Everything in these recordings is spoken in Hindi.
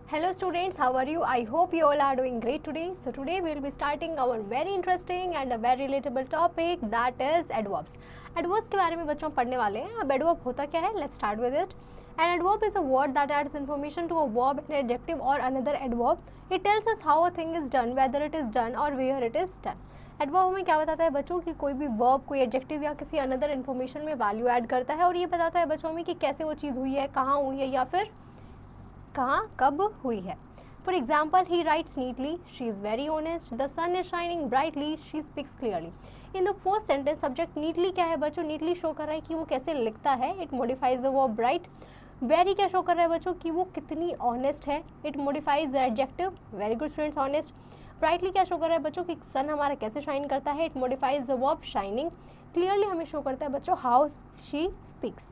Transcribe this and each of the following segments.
Hello students, how are you? I hope you all are doing great today. So today we will be starting our very interesting and a very relatable topic, that is adverbs. Adverbs के बारे में बच्चों पढ़ने वाले हैं. अब adverb होता क्या है? Let's start with it. An adverb is a word that adds information to a verb, an adjective or another adverb. It tells us how a thing is done, whether it is done or where it is done. Adverb हमें क्या बताता है बच्चों कि कोई भी वर्ब, कोई एडजेक्टिव या किसी अनदर इन्फॉर्मेशन में वैल्यू ऐड करता है और ये बताता है बच्चों में कि कैसे वो चीज़ हुई है, कहाँ हुई है या फिर कहाँ कब हुई है. For example, he writes neatly, she is very honest, the sun is shining brightly, she speaks clearly. In the first sentence subject neatly क्या है बच्चों? नीटली शो कर रहा है कि वो कैसे लिखता है. It modifies the verb bright. Very क्या शो कर रहा है बच्चों? कि वो कितनी ऑनेस्ट है. It modifies the adjective. Very good students, honest. Brightly क्या शो कर रहा है बच्चों? कि सन हमारा कैसे शाइन करता है. It modifies the verb shining. Clearly हमें शो करता है बच्चों how she speaks.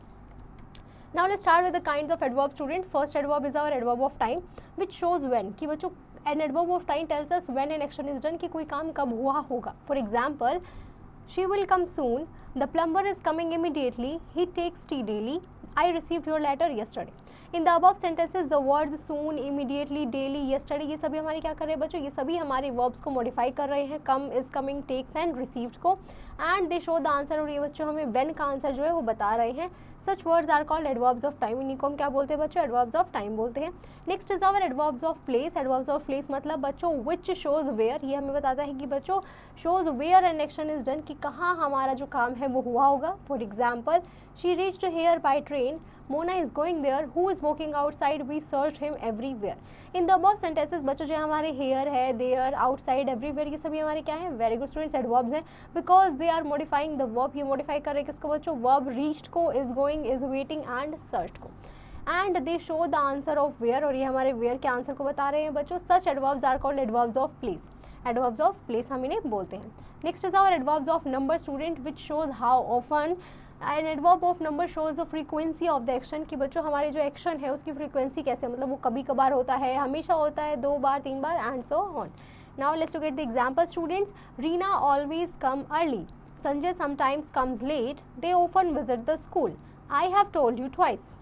Now let's start with the kinds of adverb student. First adverb is our adverb of time which shows when. कि बच्चों an adverb of time tells us when an action is done, कि कोई काम कब हुआ होगा. For example, she will come soon, the plumber is coming immediately, he takes tea daily, I received your letter yesterday. In the above sentences the words soon, immediately, daily, yesterday ये सभी हमारे क्या कर रहे हैं बच्चों? ये सभी हमारे verbs को modify कर रहे हैं. come, is coming, takes and received को. and they show the answer. और ये बच्चों हमें when का आंसर जो है वो बता रहे हैं. Such words are called adverbs of time. इन्हीं को हम क्या बोलते हैं बच्चों? adverbs of time बोलते हैं. Next is our adverbs of place. adverbs of place मतलब बच्चों which shows where. ये हमें बताता है कि बच्चों shows where an action is done, कि कहाँ हमारा जो काम है वो हुआ होगा. For example, she reached here by train, Mona is going there, who is walking outside, we searched him everywhere. In the above sentences बच्चों जो हमारे here है, there, outside, everywhere, ये सभी हमारे क्या है? Very good students, adverbs हैं. Because they are modifying the verb. ये modify कर रहे हैं किसको बच्चों? verb reached को, is going, is waiting and searched को. and they show the answer of where. और ये हमारे where के आंसर को बता रहे हैं बच्चों. such adverbs are called adverbs of place. adverbs of place हम इन्हें बोलते हैं. next is our adverbs of number student which shows how often. N adverb of number shows the frequency of the action, कि बच्चों हमारे जो एक्शन है उसकी फ्रीक्वेंसी कैसे, मतलब वो कभी कभार होता है, हमेशा होता है, 2 बार 3 बार and so on. Now let's get the example students. Reena always come early, Sanjay sometimes comes late, they often visit the school, I have told you twice.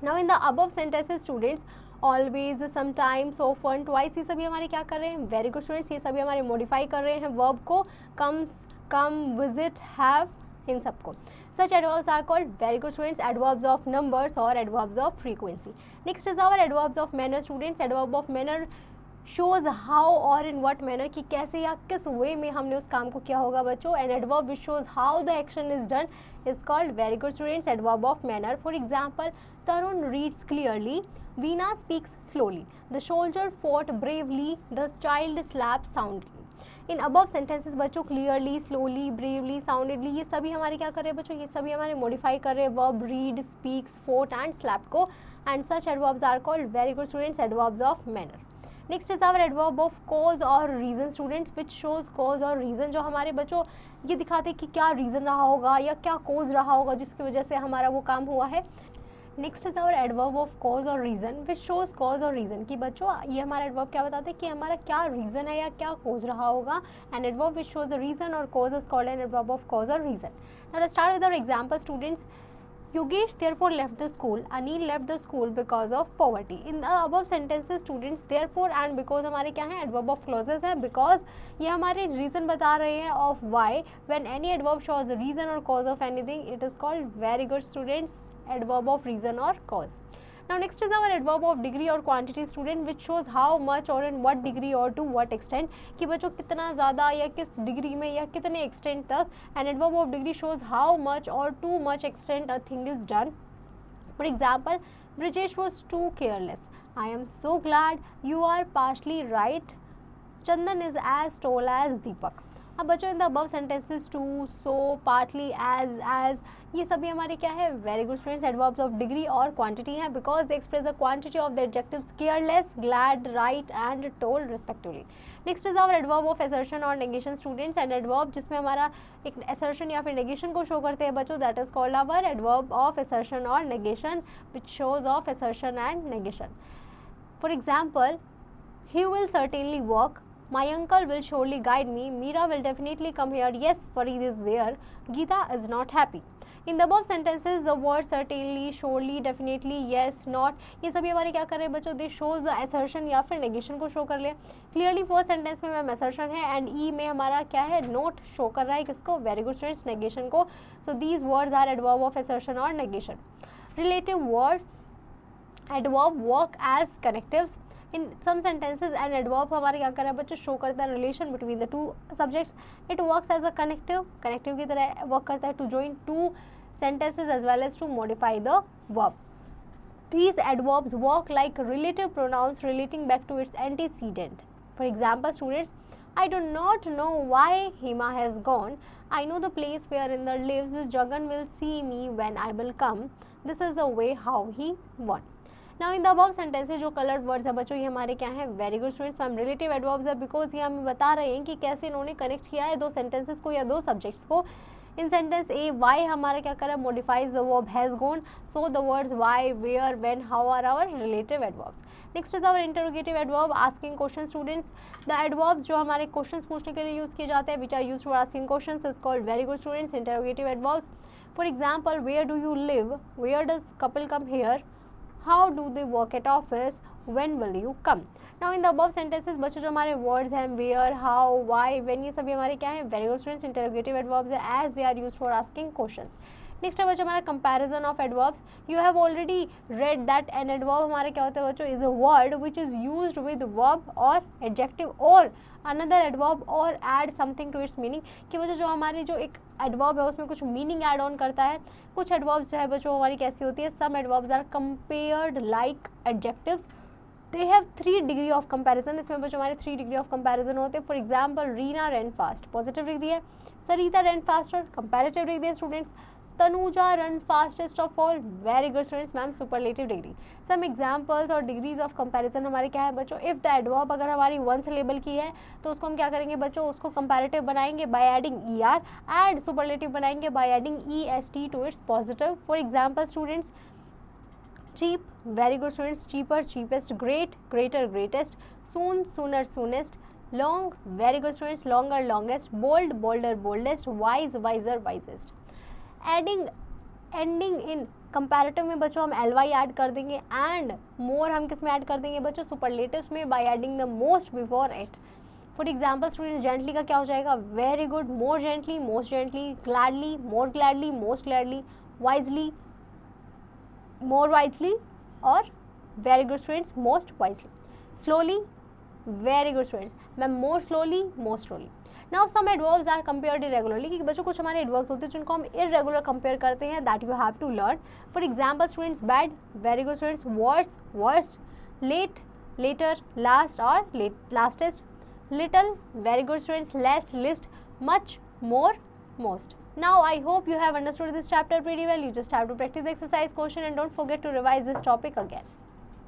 Now in the above sentences students always, sometimes, often, twice ये सभी हमारे क्या कर रहे हैं? वेरी गुड स्टूडेंट्स, ये सभी हमारे मॉडिफाई कर रहे हैं वर्ब को. कम्स, कम, विजिट, हैव, इन सबको. Such adverbs are called, very good students, adverbs of numbers or adverbs of frequency. Next is our adverbs of manner students. adverb of manner shows how or in what manner, कि कैसे या किस वे में हमने उस काम को किया होगा बच्चों. an adverb which shows how the action is done is called, very good students, adverb of manner. For example, Tarun reads clearly, Veena speaks slowly, the soldier fought bravely, the child slaps soundly. In above sentences बच्चों क्लियरली, स्लोली, ब्रेवली, साउंडेडली ये सभी हमारे क्या कर रहे हैं बच्चों? ये सभी हमारे मॉडिफाई कर रहे हैं verb read, speaks, fort and slap को. And such adverbs are called, very good students, adverbs of manner. Next is our adverb of cause और reason students which shows cause और रीजन, जो हमारे बच्चों ये दिखाते हैं कि क्या रीज़न रहा होगा या क्या कॉज रहा होगा जिसकी वजह से हमारा वो काम हुआ है. Next is our adverb of cause और रीज़न विच शोज कॉज और रीज़न, कि बच्चों ये हमारा एडवर्ब क्या बताते हैं कि हमारा क्या रीज़न है या क्या कॉज रहा होगा. And adverb which shows the reason और cause is called an adverb of cause और reason. Now let's start with our example students. Yogesh therefore left the school, Anil left the school because of poverty. In the above sentences students therefore and because हमारे क्या हैं? adverb of clauses हैं. because ये हमारे reason बता रहे हैं of why. when any adverb shows the reason or cause of anything it is called, very good students, adverb of reason or cause. Now next is our adverb of degree or quantity student which shows how much or in what degree or to what extent, कि बच्चों कितना ज़्यादा या किस डिग्री में या कितने एक्सटेंट तक. an adverb of degree shows how much or to much extent a thing is done. For example, Brijesh was too careless, I am so glad, you are partially right, Chandan is as tall as Deepak. अब बच्चों in the above sentences too, so, partly, as ये सभी हमारे क्या है? Very good students, adverbs of degree और क्वांटिटी हैं because they express the quantity of the adjectives careless, glad, right and told respectively. Next is our adverb of assertion और नेगेशन स्टूडेंट्स. एंड एडवर्ब जिसमें हमारा एक असर्शन या फिर नेगेशन को शो करते हैं बच्चों, that is called our adverb of assertion और negation which shows of assertion and negation. For example, he will certainly work, my uncle will surely guide me, Meera will definitely come here, yes, Farid is there, Geeta is not happy. In the above sentences the word certainly, surely, definitely, yes, not, ये सभी हमारे क्या कर रहे हैं बच्चों, दिस शोज द असर्शन या फिर नेगेशन को शो कर ले। क्लियरली फर्स्ट सेंटेंस में मैम असर्शन है एंड ई में हमारा क्या है, नोट शो कर रहा है किसको, वेरी गुड स्टूडेंट्स, नेगेशन को। So these words are adverb of assertion और negation. Relative words, adverb work as connectives. In some sentences and adverb हमारे क्या कर रहा है बच्चों, शो करता है relation between the two subjects. It works as a connective, connective की तरह वर्क करता है to join two sentences as well as to modify the verb. These adverbs work like relative pronouns relating back to its antecedent. For example, students, I do not know why Hima has gone. I know the place wherein there lives. Jagan will see me when I will come. This is the way how he won. Now in the above sentences जो colored words है बच्चों, ये हमारे क्या है, very good students. Ma'am relative adverbs है बिकॉज ये हमें बता रहे हैं कि कैसे इन्होंने कनेक्ट किया है दो सेंटेंसेस को या दो सब्जेक्ट्स को। इन सेंटेंस ए वाई हमारा क्या कर रहा है, modifies the verb has gone, so the words why, where, when, how are our relative adverbs. Next is our interrogative adverb, asking question students. The adverbs जो हमारे क्वेश्चंस पूछने के लिए यूज किए जाते हैं, which are used for asking questions, is called very good students interrogative adverbs. For example, where do you live, where does couple come here, how do they work at office, when will you come. Now in the above sentences बच्चों जो हमारे वर्ड्स हैं, वेयर, हाउ, वाई, व्हेन, ये सभी हमारे क्या है, very good students interrogative adverbs है as they are used for asking questions. Next है बच्चों हमारा comparison of adverbs. You have already read that an adverb हमारे क्या होता है बच्चों, is a word which is used with verb और एडजेक्टिव और अनदर एडवर्ब और add something to its meaning, कि बच्चों जो हमारी जो एक एडवर्ब है उसमें कुछ मीनिंग ऐड ऑन करता है। कुछ एडवर्ब्स जो है बच्चों हमारी कैसी होती है, some adverbs are compared like adjectives, they have 3 degree of comparison. इसमें बच्चों हमारे 3 डिग्री ऑफ कंपैरिजन होते हैं। For example, Reena run fast, positive degree है। Sarita run faster, comparative degree है students. Tanuja run fastest of all, very good students, ma'am superlative degree. Some examples और डिग्रीज ऑफ कंपैरिजन हमारे क्या है बच्चों, इफ द एडवर्ब अगर हमारी वन से लेबल की है तो उसको हम क्या करेंगे बच्चों, उसको कंपैरेटिव बनाएंगे by adding ER, and superlative बनाएंगे by adding EST to its positive. For example students, cheap, very good students, cheaper, cheapest, great, greater, greatest, soon, sooner, soonest, long, very good students, longer, longest, bold, bolder, boldest, wise, wiser, wisest. Adding, ending in comparative में बच्चों हम ly ऐड कर देंगे एंड more हम किस में ऐड कर देंगे बच्चों, superlatives में by adding the most before it. For example students, gently का क्या हो जाएगा, very good, more gently, most gently, gladly, more gladly, most gladly, wisely, more wisely, और very good students, most wisely. Slowly, very good students, ma'am more slowly, more slowly. Now some adverbs are compared irregularly, कि बच्चों कुछ हमारे adverbs होते हैं जिनको हम irregular compare करते हैं, that you have to learn. For example students, bad, very good students, worse, worst, late, later, last और lastest, little, very good students, less, least, much, more, most. Now I hope you have understood this chapter pretty well. You just have to practice exercise question and don't forget to revise this topic again.